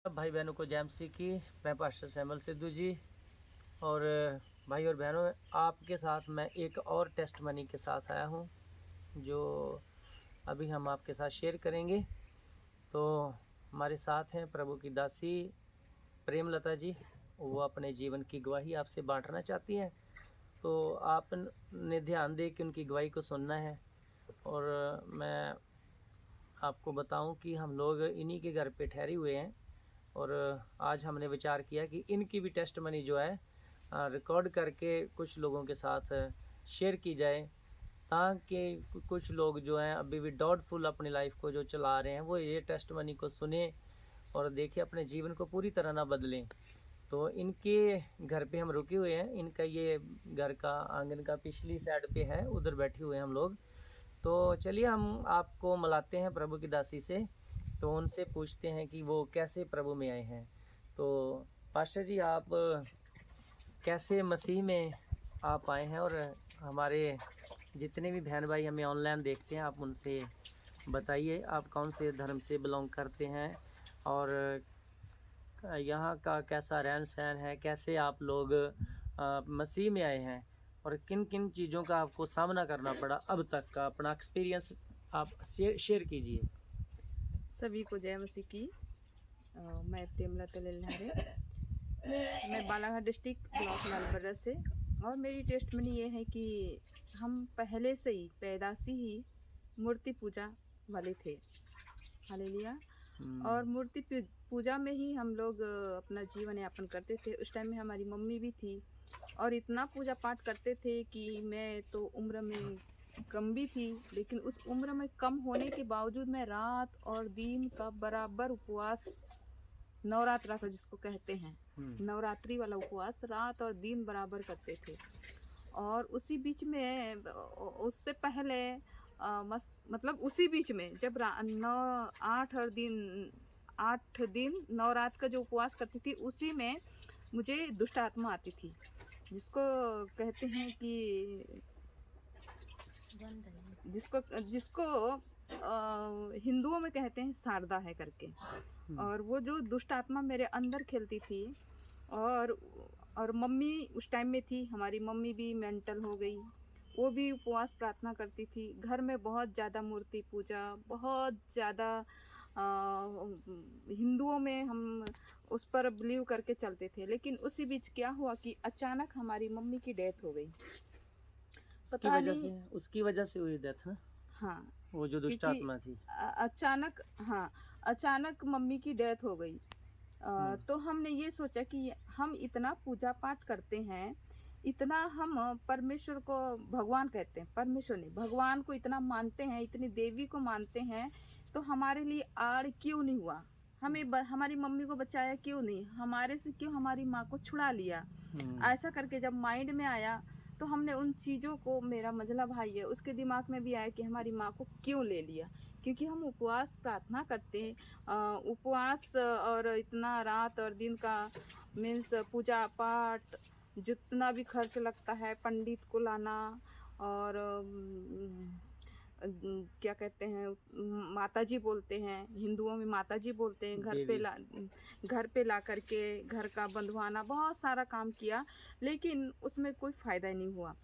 भाई बहनों को जय मसीह की। मैं पास्टर सैमुअल सिद्धू जी। और भाई और बहनों, आपके साथ मैं एक और टेस्ट मनी के साथ आया हूँ जो अभी हम आपके साथ शेयर करेंगे। तो हमारे साथ हैं प्रभु की दासी प्रेमलता जी। वो अपने जीवन की गवाही आपसे बांटना चाहती हैं, तो आपने ध्यान दे कि उनकी गवाही को सुनना है। और मैं आपको बताऊं कि हम लोग इन्हीं के घर पे ठहरे हुए हैं, और आज हमने विचार किया कि इनकी भी टेस्ट मनी जो है रिकॉर्ड करके कुछ लोगों के साथ शेयर की जाए, ताकि कुछ लोग जो हैं अभी भी डाउटफुल अपनी लाइफ को जो चला रहे हैं वो ये टेस्ट मनी को सुने और देखें, अपने जीवन को पूरी तरह ना बदलें। तो इनके घर पे हम रुके हुए हैं। इनका ये घर का आंगन का पिछली साइड पे है, उधर बैठे हुए हैं हम लोग। तो चलिए हम आपको मिलाते हैं प्रभु की दासी से, तो उनसे पूछते हैं कि वो कैसे प्रभु में आए हैं। तो पास्टर जी, आप कैसे मसीह में आप आए हैं, और हमारे जितने भी बहन भाई हमें ऑनलाइन देखते हैं आप उनसे बताइए आप कौन से धर्म से बिलोंग करते हैं, और यहाँ का कैसा रहन सहन है, कैसे आप लोग मसीह में आए हैं, और किन किन चीज़ों का आपको सामना करना पड़ा अब तक का अपना एक्सपीरियंस आप शेयर कीजिए। सभी को जय मसीह की। मैं प्रेमलता लल्हारे। मैं बालाघाट डिस्ट्रिक्ट ब्लॉक लालबर्रा से। और मेरी टेस्टमनी ये है कि हम पहले से ही पैदाशी ही मूर्ति पूजा वाले थे। हालेलुया। और मूर्ति पूजा में ही हम लोग अपना जीवन यापन करते थे। उस टाइम में हमारी मम्मी भी थी और इतना पूजा पाठ करते थे कि मैं तो उम्र में कम भी थी, लेकिन उस उम्र में कम होने के बावजूद मैं रात और दिन का बराबर उपवास, नवरात्रा का जिसको कहते हैं, नवरात्रि वाला उपवास रात और दिन बराबर करते थे। और उसी बीच में उससे पहले मतलब उसी बीच में जब 8 दिन 9 रात का जो उपवास करती थी, उसी में मुझे दुष्ट आत्मा आती थी, जिसको कहते हैं कि जिसको जिसको हिंदुओं में कहते हैं शारदा है करके। और वो जो दुष्ट आत्मा मेरे अंदर खेलती थी। और मम्मी उस टाइम में थी, हमारी मम्मी भी मेंटल हो गई। वो भी उपवास प्रार्थना करती थी। घर में बहुत ज़्यादा मूर्ति पूजा, बहुत ज़्यादा हिंदुओं में हम उस पर बिलीव करके चलते थे। लेकिन उसी बीच क्या हुआ कि अचानक हमारी मम्मी की डेथ हो गई। पता नहीं उसकी वजह से हुई डेथ। हाँ, वो जो दुष्ट क्योंकि आत्मा थी। अचानक, हाँ, अचानक मम्मी की डेथ हो गई। तो हमने ये सोचा कि हम इतना पूजा पाठ करते हैं, इतना हम परमेश्वर को भगवान कहते हैं, परमेश्वर नहीं, भगवान को इतना मानते हैं, इतनी देवी को मानते हैं, तो हमारे लिए आड़ क्यों नहीं हुआ? हमें हमारी मम्मी को बचाया क्यों नहीं? हमारे से क्यों हमारी माँ को छुड़ा लिया? ऐसा करके जब माइंड में आया, तो हमने उन चीज़ों को, मेरा मंझला भाई है, उसके दिमाग में भी आया कि हमारी माँ को क्यों ले लिया। क्योंकि हम उपवास प्रार्थना करते हैं, उपवास और इतना रात और दिन का मीन्स पूजा पाठ, जितना भी खर्च लगता है, पंडित को लाना, और क्या कहते हैं, माताजी बोलते हैं, हिंदुओं में माताजी बोलते हैं, घर पे ला करके घर का बंधवाना, बहुत सारा काम किया, लेकिन उसमें कोई फ़ायदा नहीं हुआ।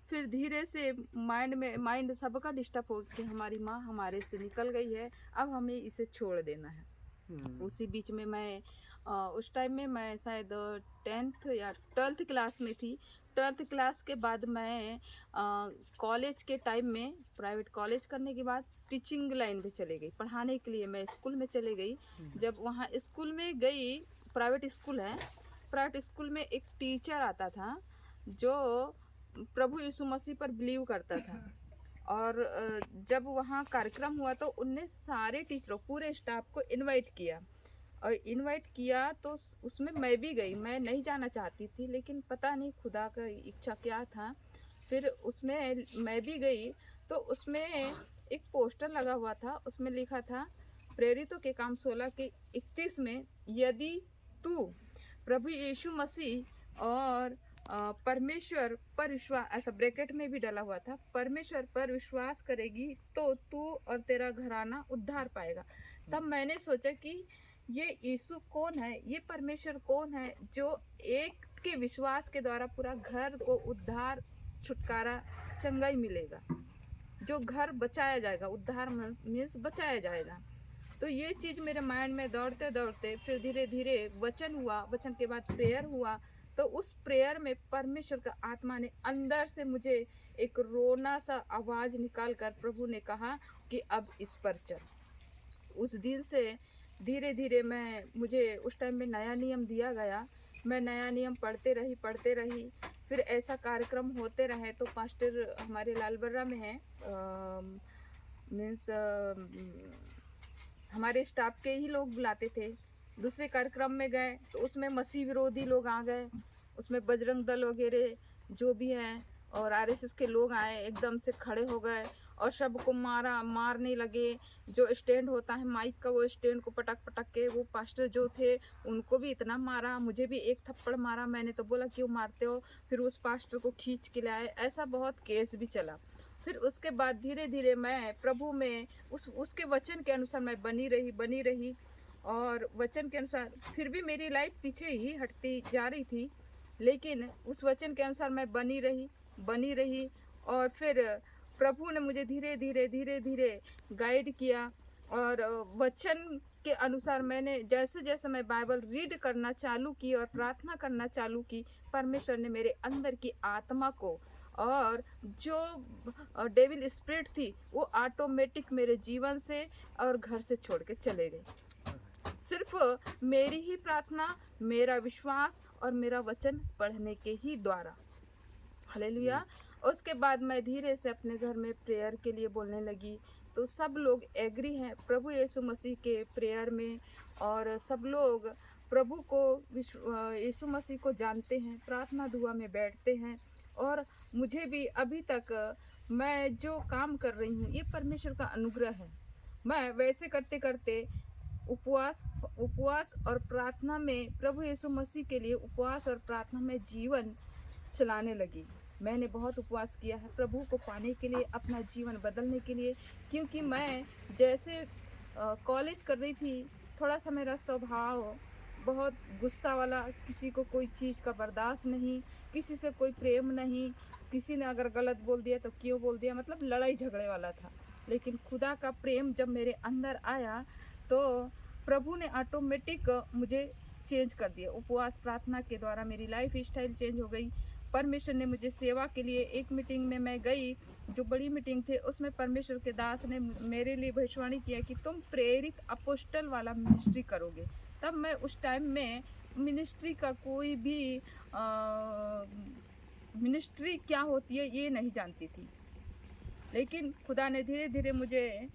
फिर धीरे से माइंड सबका डिस्टर्ब हो कि हमारी माँ हमारे से निकल गई है, अब हमें इसे छोड़ देना है। उसी बीच में मैं उस टाइम में मैं शायद 10th या 12th क्लास में थी। 12th क्लास के बाद मैं कॉलेज के टाइम में, प्राइवेट कॉलेज करने के बाद टीचिंग लाइन पे चले गई, पढ़ाने के लिए मैं स्कूल में चले गई। जब वहाँ स्कूल में गई, प्राइवेट स्कूल है, प्राइवेट स्कूल में एक टीचर आता था जो प्रभु यीशु मसीह पर बिलीव करता था। और जब वहाँ कार्यक्रम हुआ तो उनने सारे टीचरों, पूरे स्टाफ को इनवाइट किया। और इनवाइट किया तो उसमें मैं भी गई। मैं नहीं जाना चाहती थी, लेकिन पता नहीं खुदा का इच्छा क्या था, फिर उसमें मैं भी गई। तो उसमें एक पोस्टर लगा हुआ था, उसमें लिखा था प्रेरितों के काम 16 के 31 में, यदि तू प्रभु यीशु मसीह और परमेश्वर पर विश्वास, ऐसा ब्रैकेट में भी डाला हुआ था, परमेश्वर पर विश्वास करेगी तो तू और तेरा घराना उद्धार पाएगा। तब मैंने सोचा कि ये यीशु कौन है, ये परमेश्वर कौन है जो एक के विश्वास के द्वारा पूरा घर को उद्धार, छुटकारा, चंगाई मिलेगा, जो घर बचाया जाएगा। उद्धार मीन्स बचाया जाएगा। तो ये चीज़ मेरे माइंड में दौड़ते दौड़ते फिर धीरे धीरे वचन हुआ, वचन के बाद प्रेयर हुआ। तो उस प्रेयर में परमेश्वर का आत्मा ने अंदर से मुझे एक रोना सा आवाज़ निकाल कर प्रभु ने कहा कि अब इस पर चल। उस दिन से धीरे धीरे मुझे उस टाइम में नया नियम दिया गया। मैं नया नियम पढ़ते रही। फिर ऐसा कार्यक्रम होते रहे तो पास्टर हमारे लालबर्रा में है, मीन्स हमारे स्टाफ के ही लोग बुलाते थे। दूसरे कार्यक्रम में गए तो उसमें मसीह विरोधी लोग आ गए, उसमें बजरंग दल वगैरह जो भी हैं और आरएसएस के लोग आए, एकदम से खड़े हो गए और सबको मारने लगे। जो स्टैंड होता है माइक का, वो स्टैंड को पटक के, वो पास्टर जो थे उनको भी इतना मारा, मुझे भी एक थप्पड़ मारा। मैंने तो बोला क्यों मारते हो, फिर उस पास्टर को खींच के लाए। ऐसा बहुत केस भी चला। फिर उसके बाद धीरे धीरे मैं प्रभु में उसके वचन के अनुसार मैं बनी रही और वचन के अनुसार फिर भी मेरी लाइफ पीछे ही हटती जा रही थी, लेकिन उस वचन के अनुसार मैं बनी रही। और फिर प्रभु ने मुझे धीरे धीरे गाइड किया और वचन के अनुसार मैंने जैसे मैं बाइबल रीड करना चालू की और प्रार्थना करना चालू की, परमेश्वर ने मेरे अंदर की आत्मा को और जो डेविल स्पिरिट थी वो ऑटोमेटिक मेरे जीवन से और घर से छोड़ के चले गए। सिर्फ मेरी ही प्रार्थना, मेरा विश्वास और मेरा वचन पढ़ने के ही द्वारा। हालेलुया। उसके बाद मैं धीरे से अपने घर में प्रेयर के लिए बोलने लगी, तो सब लोग एग्री हैं प्रभु यीशु मसीह के प्रेयर में, और सब लोग प्रभु को यीशु मसीह को जानते हैं, प्रार्थना दुआ में बैठते हैं। और मुझे भी अभी तक मैं जो काम कर रही हूँ ये परमेश्वर का अनुग्रह है। मैं वैसे करते करते उपवास और प्रार्थना में, प्रभु यीशु मसीह के लिए उपवास और प्रार्थना में जीवन चलाने लगी। मैंने बहुत उपवास किया है प्रभु को पाने के लिए, अपना जीवन बदलने के लिए। क्योंकि मैं जैसे कॉलेज कर रही थी, थोड़ा सा मेरा स्वभाव बहुत गुस्सा वाला, किसी को कोई चीज़ का बर्दाश्त नहीं, किसी से कोई प्रेम नहीं, किसी ने अगर गलत बोल दिया तो क्यों बोल दिया, मतलब लड़ाई झगड़े वाला था। लेकिन खुदा का प्रेम जब मेरे अंदर आया तो प्रभु ने ऑटोमेटिक मुझे चेंज कर दिया। उपवास प्रार्थना के द्वारा मेरी लाइफ स्टाइल चेंज हो गई। परमेश्वर ने मुझे सेवा के लिए, एक मीटिंग में मैं गई, जो बड़ी मीटिंग थी, उसमें परमेश्वर के दास ने मेरे लिए भविष्यवाणी किया कि तुम प्रेरित अपोस्टल वाला मिनिस्ट्री करोगे। तब मैं उस टाइम में मिनिस्ट्री का कोई भी मिनिस्ट्री क्या होती है ये नहीं जानती थी। लेकिन खुदा ने धीरे धीरे मुझे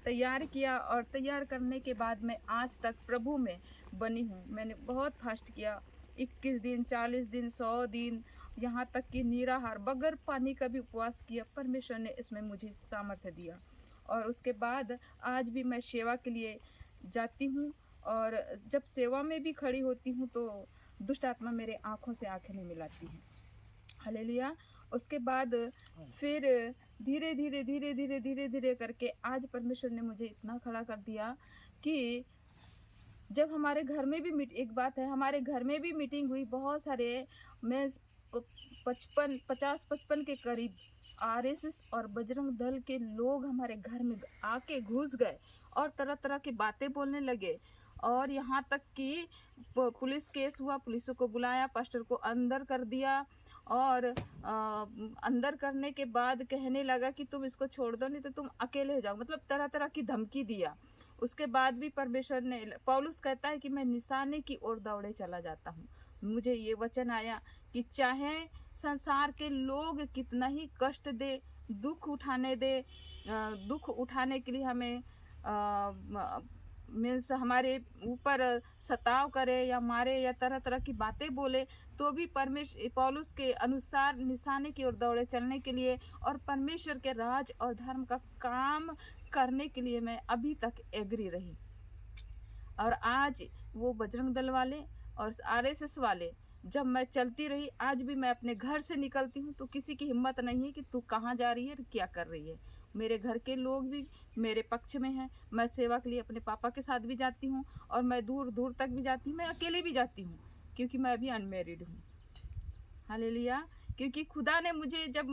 तैयार किया और तैयार करने के बाद मैं आज तक प्रभु में बनी हूँ। मैंने बहुत फास्ट किया, 21 दिन, 40 दिन, 100 दिन, यहाँ तक कि निराहार बगैर पानी का भी उपवास किया। परमेश्वर ने इसमें मुझे सामर्थ्य दिया। और उसके बाद आज भी मैं सेवा के लिए जाती हूँ, और जब सेवा में भी खड़ी होती हूँ तो दुष्ट आत्मा मेरे आँखों से आँखें नहीं मिलाती है। हालेलुया। उसके बाद फिर धीरे धीरे करके आज परमेश्वर ने मुझे इतना खड़ा कर दिया कि जब हमारे घर में भी एक बात है, हमारे घर में भी मीटिंग हुई, बहुत सारे, मैं 50-55 के करीब आरएसएस और बजरंग दल के लोग हमारे घर में आके घुस गए और तरह तरह की बातें बोलने लगे। और यहाँ तक कि पुलिस केस हुआ, पुलिस को बुलाया, पास्टर को अंदर कर दिया, और अंदर करने के बाद कहने लगा कि तुम इसको छोड़ दो नहीं तो तुम अकेले हो जाओ, मतलब तरह तरह की धमकी दिया। उसके बाद भी परमेश्वर ने, पौलुस कहता है कि मैं निशाने की ओर दौड़े चला जाता हूँ। मुझे ये वचन आया कि चाहे संसार के लोग कितना ही कष्ट दे, दुख उठाने के लिए हमें मीन्स हमारे ऊपर सताव करे या मारे या तरह तरह की बातें बोले, तो भी पौलुस के अनुसार निशाने की ओर दौड़े चलने के लिए और परमेश्वर के राज और धर्म का काम करने के लिए मैं अभी तक एग्री रही। और आज वो बजरंग दल वाले और आरएसएस वाले जब मैं चलती रही, आज भी मैं अपने घर से निकलती हूँ तो किसी की हिम्मत नहीं है कि तू कहाँ जा रही है, क्या कर रही है। मेरे घर के लोग भी मेरे पक्ष में हैं। मैं सेवा के लिए अपने पापा के साथ भी जाती हूँ और मैं दूर दूर तक भी जाती हूँ, मैं अकेले भी जाती हूँ क्योंकि मैं अभी अनमेरिड हूँ। हालेलुया। क्योंकि खुदा ने मुझे, जब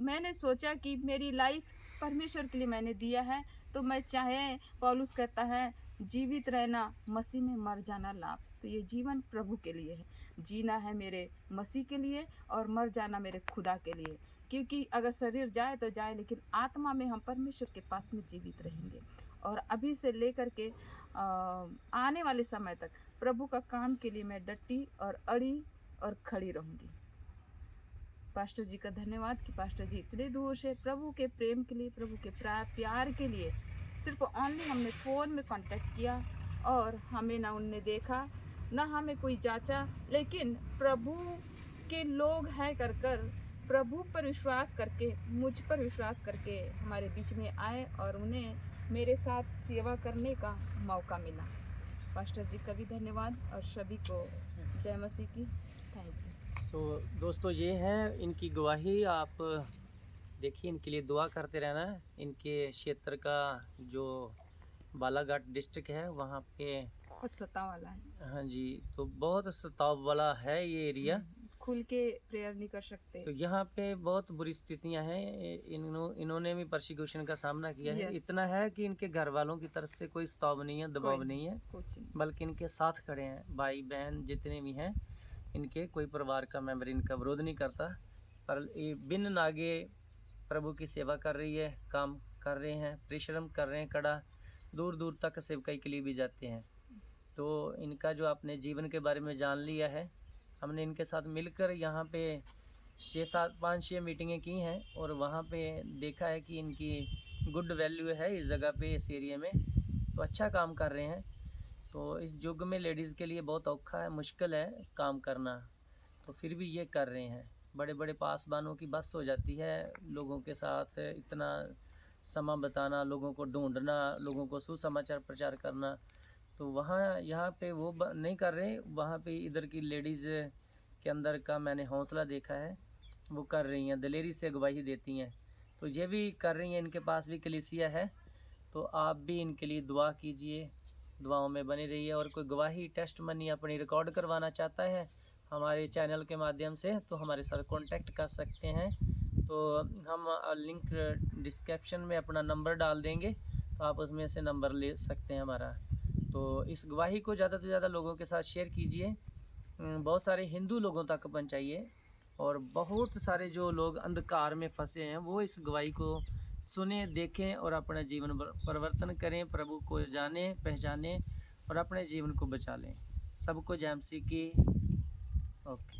मैंने सोचा कि मेरी लाइफ परमेश्वर के लिए मैंने दिया है, तो मैं चाहे, पौलुस कहता है जीवित रहना मसीह में, मर जाना लाभ। तो ये जीवन प्रभु के लिए है, जीना है मेरे मसीह के लिए और मर जाना मेरे खुदा के लिए। क्योंकि अगर शरीर जाए तो जाए, लेकिन आत्मा में हम परमेश्वर के पास में जीवित रहेंगे। और अभी से लेकर के आने वाले समय तक प्रभु का काम के लिए मैं डटी और अड़ी और खड़ी रहूँगी। पास्टर जी का धन्यवाद कि पास्टर जी इतने दूर से प्रभु के प्रेम के लिए, प्रभु के प्यार के लिए, सिर्फ ऑनली हमने फ़ोन में कांटेक्ट किया और हमें ना उनने देखा ना हमें कोई जांचा, लेकिन प्रभु के लोग हैं कर प्रभु पर विश्वास करके, मुझ पर विश्वास करके हमारे बीच में आए और उन्हें मेरे साथ सेवा करने का मौका मिला। पास्टर जी का भी धन्यवाद और सभी को जय मसीह की। Thank you. तो दोस्तों ये है इनकी गवाही, आप देखिए, इनके लिए दुआ करते रहना है। इनके क्षेत्र का जो बालाघाट डिस्ट्रिक्ट है वहाँ पे बहुत सताव वाला है। हाँ जी, तो बहुत सताव वाला है ये एरिया। खुल के प्रेयर नहीं कर सकते। तो यहाँ पे बहुत बुरी स्थितियाँ हैं। इन्होंने भी परसिक्यूशन का सामना किया है। इतना है कि इनके घर वालों की तरफ से कोई स्टॉप नहीं है, दबाव नहीं है, बल्कि इनके साथ खड़े हैं। भाई बहन जितने भी हैं, इनके कोई परिवार का मेंबर इनका विरोध नहीं करता। पर ये बिन नागे प्रभु की सेवा कर रही है, काम कर रहे हैं, परिश्रम कर रहे हैं, कड़ा दूर दूर तक सेवकाई के लिए भी जाते हैं। तो इनका जो आपने जीवन के बारे में जान लिया है, हमने इनके साथ मिलकर यहाँ पे 5-6 मीटिंगें की हैं और वहाँ पे देखा है कि इनकी गुड वैल्यू है इस जगह पे, इस एरिया में। तो अच्छा काम कर रहे हैं। तो इस युग में लेडीज़ के लिए बहुत औखा है, मुश्किल है काम करना, तो फिर भी ये कर रहे हैं। बड़े बड़े पासबानों की बस हो जाती है लोगों के साथ इतना समय बताना, लोगों को ढूंढना, लोगों को सुसमाचार प्रचार करना। तो वहाँ यहाँ पे वो नहीं कर रहे, वहाँ पे इधर की लेडीज़ के अंदर का मैंने हौसला देखा है, वो कर रही हैं, दिलेरी से गवाही देती हैं। तो ये भी कर रही हैं, इनके पास भी कलीसिया है। तो आप भी इनके लिए दुआ कीजिए, दुआओं में बने रहिए। और कोई गवाही टेस्ट मनी अपनी रिकॉर्ड करवाना चाहता है हमारे चैनल के माध्यम से, तो हमारे साथ कांटेक्ट कर सकते हैं। तो हम लिंक डिस्क्रिप्शन में अपना नंबर डाल देंगे, तो आप उसमें से नंबर ले सकते हैं हमारा। तो इस गवाही को ज़्यादा से ज़्यादा लोगों के साथ शेयर कीजिए, बहुत सारे हिंदू लोगों तक पहुंचाइए, और बहुत सारे जो लोग अंधकार में फंसे हैं वो इस गवाही को सुने, देखें और अपना जीवन परिवर्तन करें, प्रभु को जाने पहचाने और अपने जीवन को बचा लें। सबको जय मसीह की। ओके।